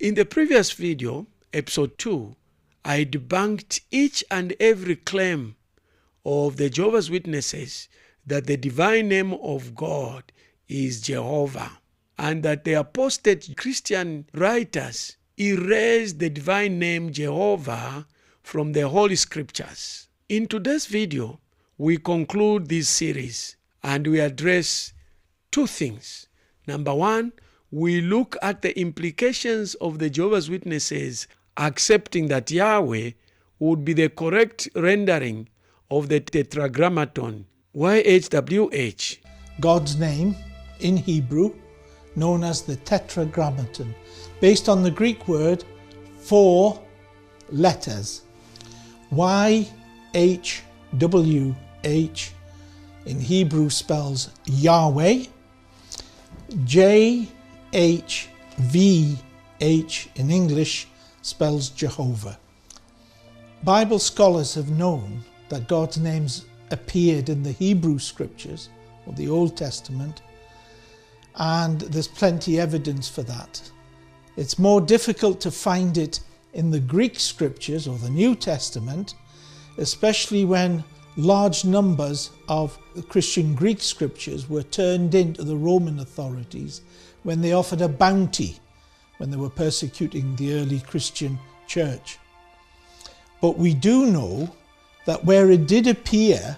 In the previous video, episode 2, I debunked each and every claim of the Jehovah's Witnesses that the divine name of God is Jehovah, and that the apostate Christian writers erased the divine name Jehovah from the Holy Scriptures. In today's video, we conclude this series and we address two things. Number one, we look at the implications of the Jehovah's Witnesses accepting that Yahweh would be the correct rendering of the Tetragrammaton, YHWH. God's name in Hebrew, known as the Tetragrammaton, based on the Greek word 4 letters. YHWH in Hebrew spells Yahweh. JHVH in English spells Jehovah. Bible scholars have known that God's names appeared in the Hebrew scriptures, or the Old Testament, and there's plenty evidence for that. It's more difficult to find it in the Greek scriptures or the New Testament, especially when large numbers of the Christian Greek scriptures were turned into the Roman authorities when they offered a bounty when they were persecuting the early Christian church. But we do know that where it did appear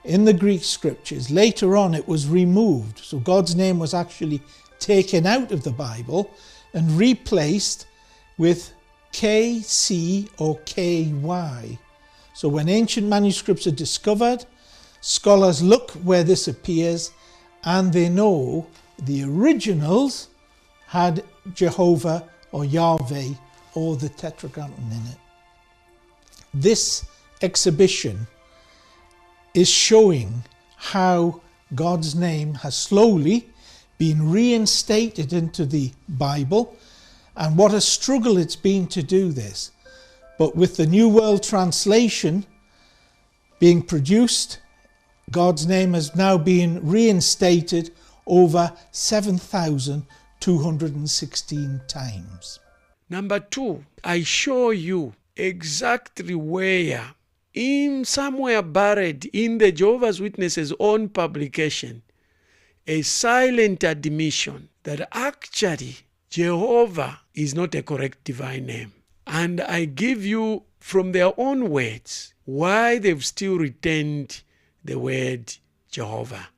in the Greek scriptures, later on it was removed. So God's name was actually taken out of the Bible and replaced with KC or KY. So when ancient manuscripts are discovered, scholars look where this appears and they know the originals had Jehovah or Yahweh or the Tetragrammaton in it. This exhibition is showing how God's name has slowly been reinstated into the Bible and what a struggle it's been to do this. But with the New World Translation being produced, God's name has now been reinstated over 7,216 times. Number two, I show you exactly where, in somewhere buried in the Jehovah's Witnesses' own publication, a silent admission that actually Jehovah is not a correct divine name. And I give you from their own words why they've still retained the word Jehovah.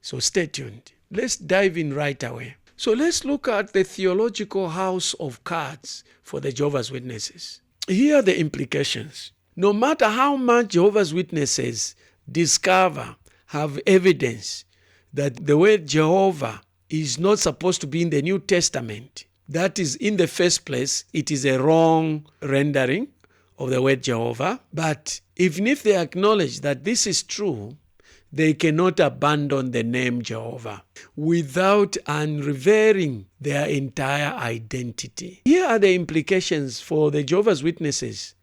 So stay tuned. Let's dive in right away. So let's look at the theological house of cards for the Jehovah's Witnesses. Here are the implications. No matter how much Jehovah's Witnesses discover, have evidence that the word Jehovah is not supposed to be in the New Testament, that is, in the first place, it is a wrong rendering of the word Jehovah. But even if they acknowledge that this is true, they cannot abandon the name Jehovah without unrevering their entire identity. Here are the implications for the Jehovah's Witnesses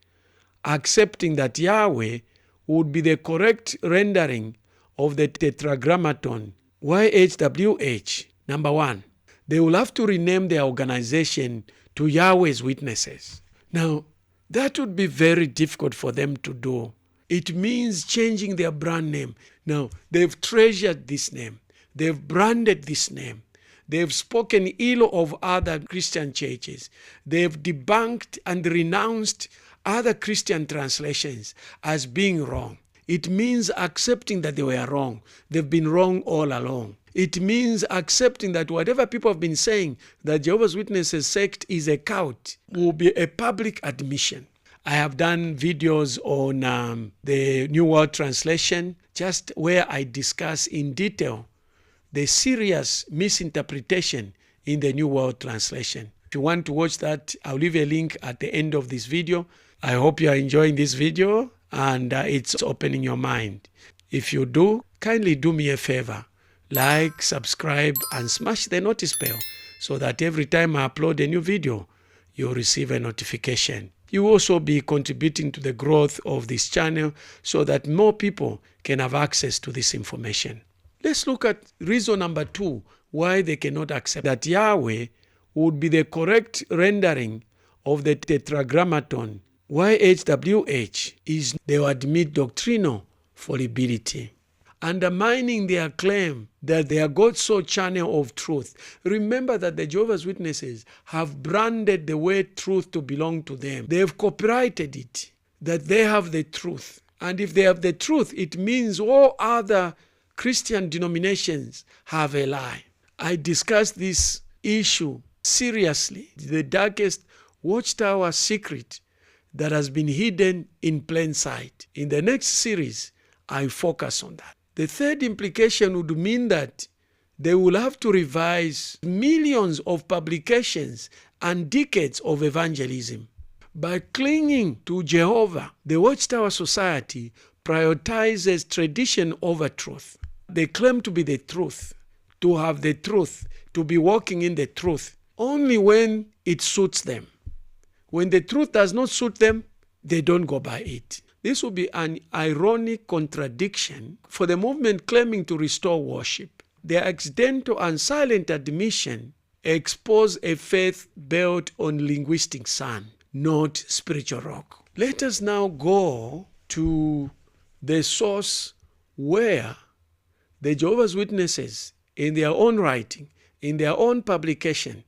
accepting that Yahweh would be the correct rendering of the Tetragrammaton, YHWH. Number one, they will have to rename their organization to Yahweh's Witnesses. Now, that would be very difficult for them to do. It means changing their brand name. Now, they've treasured this name. They've branded this name. They've spoken ill of other Christian churches. They've debunked and renounced other Christian translations as being wrong. It means accepting that they were wrong. They've been wrong all along. It means accepting that whatever people have been saying, that Jehovah's Witnesses sect is a cult, will be a public admission. I have done videos on the New World Translation, just where I discuss in detail the serious misinterpretation in the New World Translation. If you want to watch that, I'll leave a link at the end of this video. I hope you are enjoying this video and it's opening your mind. If you do, kindly do me a favor. Like, subscribe, and smash the notice bell so that every time I upload a new video, you'll receive a notification. You will also be contributing to the growth of this channel so that more people can have access to this information. Let's look at reason number 2, why they cannot accept that Yahweh would be the correct rendering of the Tetragrammaton. YHWH is they admit doctrinal fallibility, undermining their claim that they are God's sole channel of truth. Remember that the Jehovah's Witnesses have branded the word truth to belong to them. They have copyrighted it, that they have the truth. And if they have the truth, it means all other Christian denominations have a lie. I discussed this issue seriously, the darkest Watchtower secret that has been hidden in plain sight. In the next series, I focus on that. The third implication would mean that they will have to revise millions of publications and decades of evangelism. By clinging to Jehovah, the Watchtower Society prioritizes tradition over truth. They claim to be the truth, to have the truth, to be walking in the truth, only when it suits them. When the truth does not suit them, they don't go by it. This will be an ironic contradiction for the movement claiming to restore worship. Their accidental and silent admission expose a faith built on linguistic sand, not spiritual rock. Let us now go to the source where the Jehovah's Witnesses, in their own writing, in their own publication,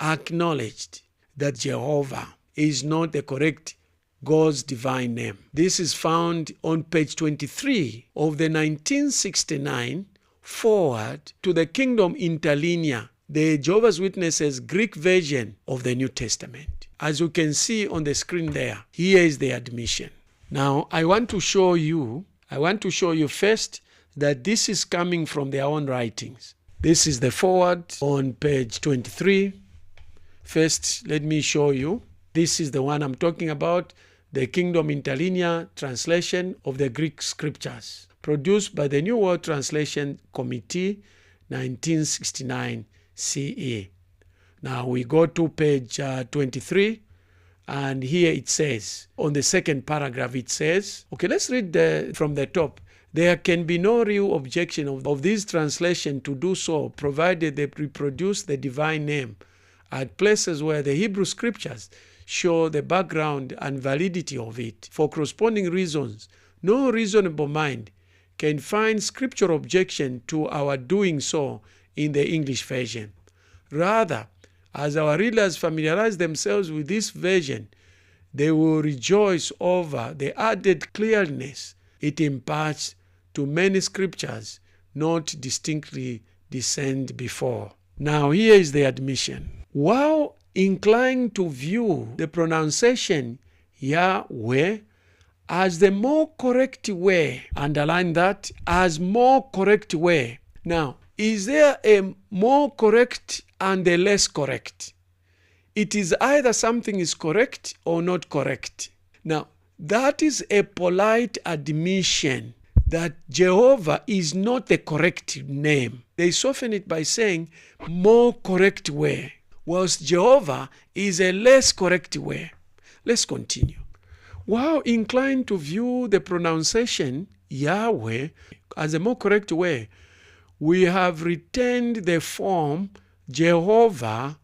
acknowledged that Jehovah is not the correct God's divine name. This is found on page 23 of the 1969 foreword to the Kingdom Interlinear, the Jehovah's Witnesses Greek version of the New Testament. As you can see on the screen there, here is the admission. Now, I want to show you first that this is coming from their own writings. This is the foreword on page 23. First, let me show you. This is the one I'm talking about, the Kingdom Interlinear translation of the Greek scriptures, produced by the New World Translation Committee, 1969 CE. Now we go to page 23, and here it says, on the second paragraph it says, okay, let's read from the top. There can be no real objection of this translation to do so, provided they reproduce the divine name at places where the Hebrew scriptures show the background and validity of it. For corresponding reasons, no reasonable mind can find scriptural objection to our doing so in the English version. Rather, as our readers familiarize themselves with this version, they will rejoice over the added clearness it imparts to many scriptures not distinctly discerned before. Now here is the admission. While inclined to view the pronunciation Yahweh as the more correct way, underline that, as more correct way. Now, is there a more correct and a less correct? It is either something is correct or not correct. Now, that is a polite admission that Jehovah is not the correct name. They soften it by saying more correct way, whilst Jehovah is a less correct way. Let's continue. While inclined to view the pronunciation Yahweh as a more correct way, we have retained the form Jehovah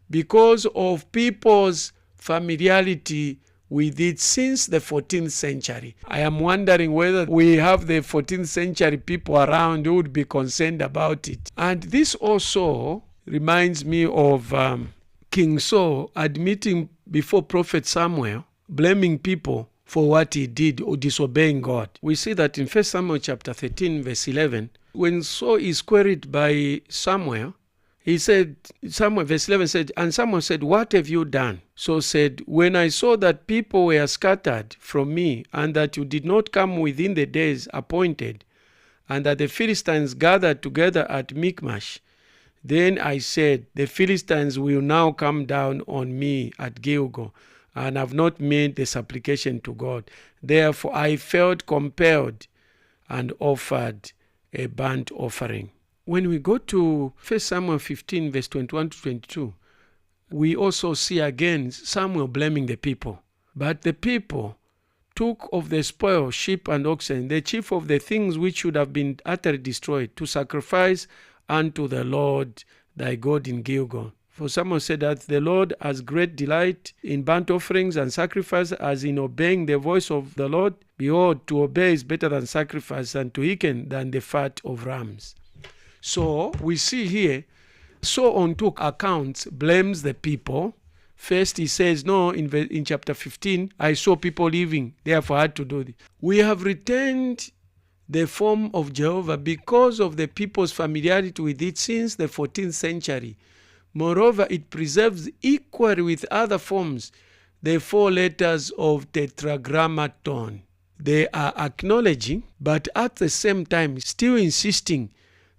because of people's familiarity with it since the 14th century. I am wondering whether we have the 14th century people around who would be concerned about it. And this also reminds me of King Saul admitting before Prophet Samuel, blaming people for what he did or disobeying God. We see that in 1 Samuel chapter 13, verse 11, when Saul is queried by Samuel, he said, Samuel, verse 11 said, and Samuel said, what have you done? Saul said, when I saw that people were scattered from me, and that you did not come within the days appointed, and that the Philistines gathered together at Michmash, then I said, the Philistines will now come down on me at Gilgal, and have not made the supplication to God. Therefore I felt compelled and offered a burnt offering. When we go to 1 Samuel 15, verse 21 to 22, we also see again Samuel blaming the people. But the people took of the spoil, sheep and oxen, the chief of the things which should have been utterly destroyed, to sacrifice unto the Lord thy God in Gilgal. For Samuel said that the Lord has great delight in burnt offerings and sacrifice, as in obeying the voice of the Lord. Behold, to obey is better than sacrifice, and to hearken than the fat of rams. So we see here, so on two accounts blames the people. First, he says, no, in chapter 15, I saw people living, therefore I had to do this. We have retained the form of Jehovah because of the people's familiarity with it since the 14th century. Moreover, it preserves equally with other forms the 4 letters of Tetragrammaton. They are acknowledging, but at the same time still insisting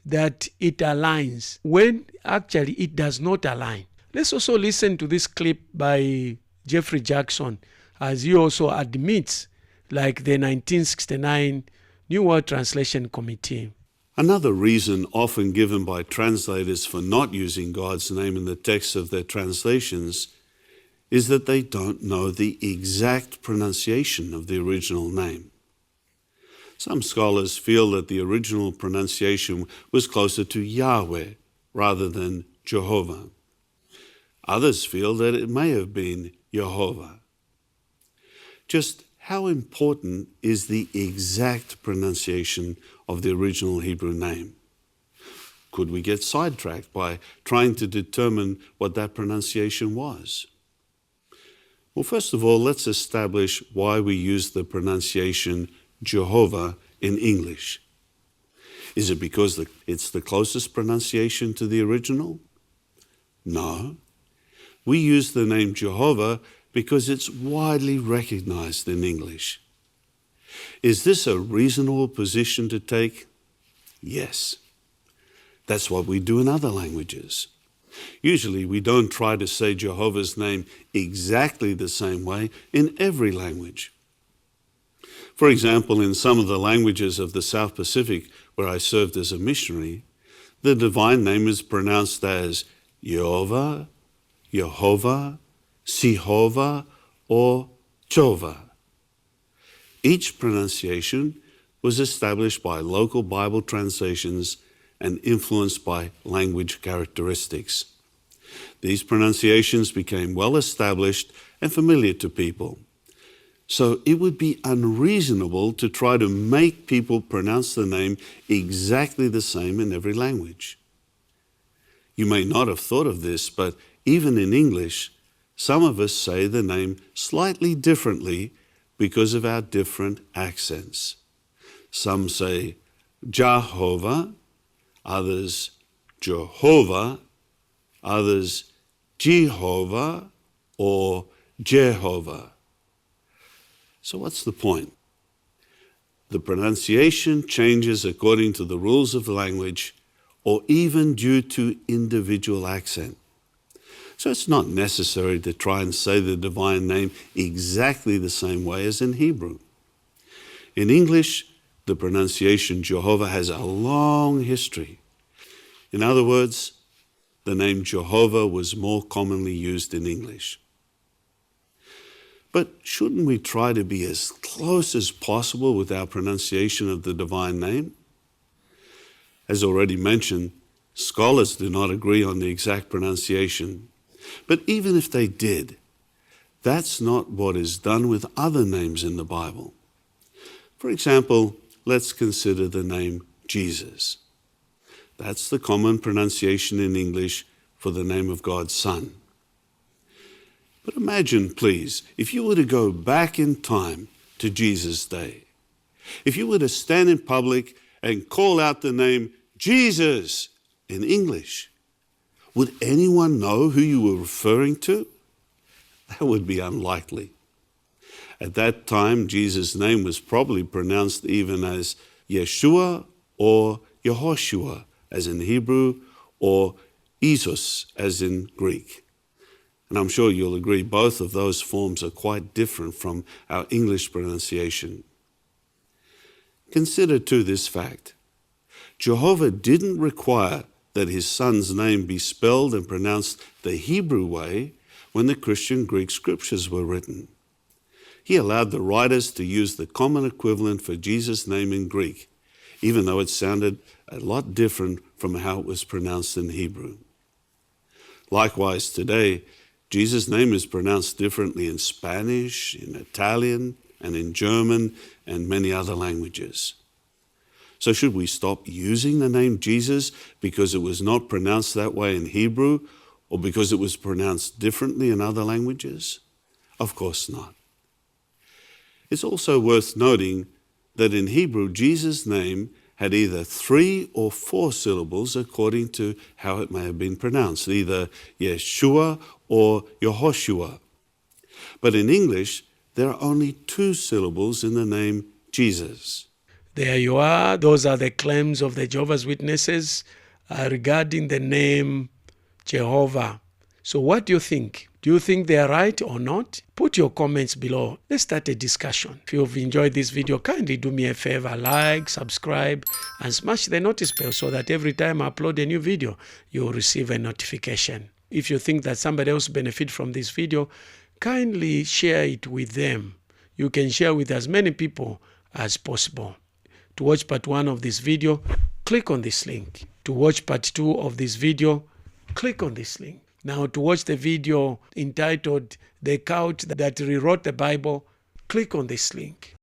that it aligns, when actually it does not align. Let's also listen to this clip by Jeffrey Jackson, as he also admits, like the 1969 New World Translation Committee. Another reason often given by translators for not using God's name in the text of their translations is that they don't know the exact pronunciation of the original name. Some scholars feel that the original pronunciation was closer to Yahweh rather than Jehovah. Others feel that it may have been Jehovah. Just how important is the exact pronunciation of the original Hebrew name? Could we get sidetracked by trying to determine what that pronunciation was? Well, first of all, let's establish why we use the pronunciation Jehovah in English. Is it because it's the closest pronunciation to the original? No. We use the name Jehovah because it's widely recognized in English. Is this a reasonable position to take? Yes. That's what we do in other languages. Usually we don't try to say Jehovah's name exactly the same way in every language. For example, in some of the languages of the South Pacific where I served as a missionary, the divine name is pronounced as Jehovah, Jehovah, Jehovah, or Jehovah. Each pronunciation was established by local Bible translations and influenced by language characteristics. These pronunciations became well established and familiar to people. So it would be unreasonable to try to make people pronounce the name exactly the same in every language. You may not have thought of this, but even in English, some of us say the name slightly differently because of our different accents. Some say Jehovah, others Jehovah, others Jehovah, or Jehovah. So what's the point? The pronunciation changes according to the rules of the language or even due to individual accent. So it's not necessary to try and say the divine name exactly the same way as in Hebrew. In English, the pronunciation Jehovah has a long history. In other words, the name Jehovah was more commonly used in English. But shouldn't we try to be as close as possible with our pronunciation of the divine name? As already mentioned, scholars do not agree on the exact pronunciation. But even if they did, that's not what is done with other names in the Bible. For example, let's consider the name Jesus. That's the common pronunciation in English for the name of God's Son. But imagine, please, if you were to go back in time to Jesus' day, if you were to stand in public and call out the name Jesus in English, would anyone know who you were referring to? That would be unlikely. At that time, Jesus' name was probably pronounced even as Yeshua or Yehoshua, as in Hebrew, or Isus, as in Greek. And I'm sure you'll agree both of those forms are quite different from our English pronunciation. Consider too this fact. Jehovah didn't require that his son's name be spelled and pronounced the Hebrew way when the Christian Greek scriptures were written. He allowed the writers to use the common equivalent for Jesus' name in Greek, even though it sounded a lot different from how it was pronounced in Hebrew. Likewise, today, Jesus' name is pronounced differently in Spanish, in Italian, and in German, and many other languages. So should we stop using the name Jesus because it was not pronounced that way in Hebrew, or because it was pronounced differently in other languages? Of course not. It's also worth noting that in Hebrew, Jesus' name had either 3 or 4 syllables according to how it may have been pronounced, either Yeshua or Yehoshua. But in English, there are only 2 syllables in the name Jesus. There you are. Those are the claims of the Jehovah's Witnesses regarding the name Jehovah. So what do you think? Do you think they are right or not? Put your comments below. Let's start a discussion. If you've enjoyed this video, kindly do me a favor, like, subscribe, and smash the notice bell so that every time I upload a new video, you'll receive a notification. If you think that somebody else benefit from this video, kindly share it with them. You can share with as many people as possible. To watch part 1 of this video, click on this link. To watch part 2 of this video, click on this link. Now, to watch the video entitled The Cult That Rewrote the Bible, click on this link.